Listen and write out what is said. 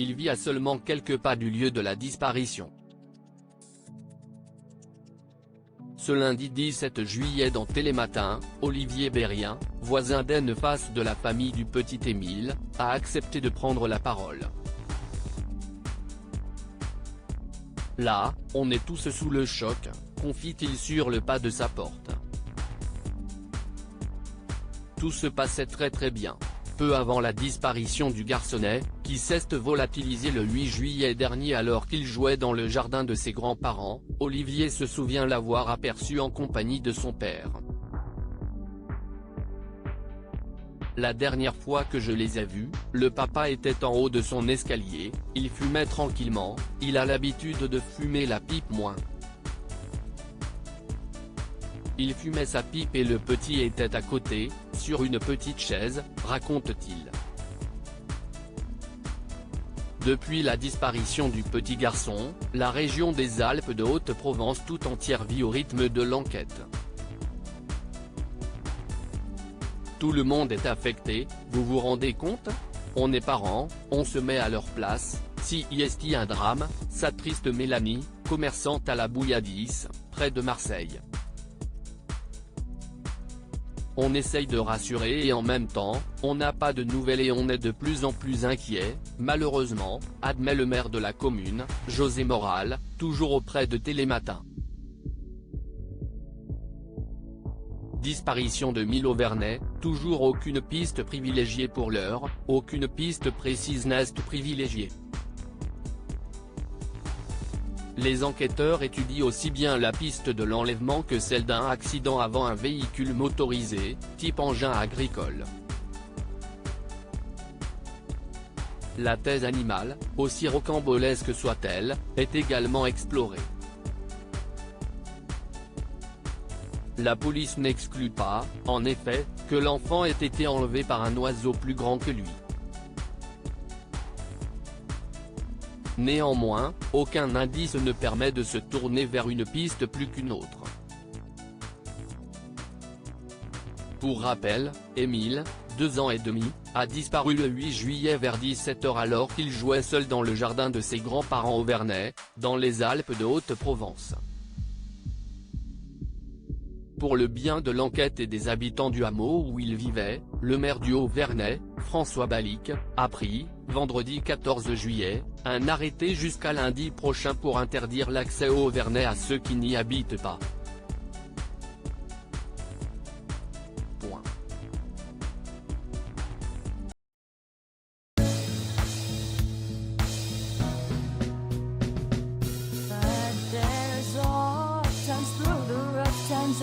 il vit à seulement quelques pas du lieu de la disparition. Ce lundi 17 juillet dans Télématin, Olivier Bérien, voisin d'Aine face de la famille du petit Émile, a accepté de prendre la parole. Là, on est tous sous le choc, confie-t-il sur le pas de sa porte. Tout se passait très bien. Peu avant la disparition du garçonnet, qui s'est volatilisé le 8 juillet dernier alors qu'il jouait dans le jardin de ses grands-parents, Olivier se souvient l'avoir aperçu en compagnie de son père. La dernière fois que je les ai vus, le papa était en haut de son escalier, il fumait tranquillement, il a l'habitude de fumer la pipe moins. Il fumait sa pipe et le petit était à côté, sur une petite chaise, raconte-t-il. Depuis la disparition du petit garçon, la région des Alpes de Haute-Provence tout entière vit au rythme de l'enquête. Tout le monde est affecté, vous vous rendez compte? On est parents, on se met à leur place, si est un drame, s'attriste Mélanie, commerçante à la Bouilladisse, près de Marseille. On essaye de rassurer et en même temps, on n'a pas de nouvelles et on est de plus en plus inquiet, malheureusement, admet le maire de la commune, José Moral, toujours auprès de Télématin. Disparition de Milo Vernet, toujours aucune piste privilégiée pour l'heure, aucune piste précise n'est privilégiée. Les enquêteurs étudient aussi bien la piste de l'enlèvement que celle d'un accident avant un véhicule motorisé, type engin agricole. La thèse animale, aussi rocambolesque soit-elle, est également explorée. La police n'exclut pas, en effet, que l'enfant ait été enlevé par un oiseau plus grand que lui. Néanmoins, aucun indice ne permet de se tourner vers une piste plus qu'une autre. Pour rappel, Émile, 2 ans et demi, a disparu le 8 juillet vers 17 h alors qu'il jouait seul dans le jardin de ses grands-parents au Vernet, dans les Alpes de Haute-Provence. Pour le bien de l'enquête et des habitants du hameau où il vivait, le maire du Haut-Vernet, François Balic, a pris, vendredi 14 juillet, un arrêté jusqu'à lundi prochain pour interdire l'accès au Haut-Vernet à ceux qui n'y habitent pas. But there's all times through the rough times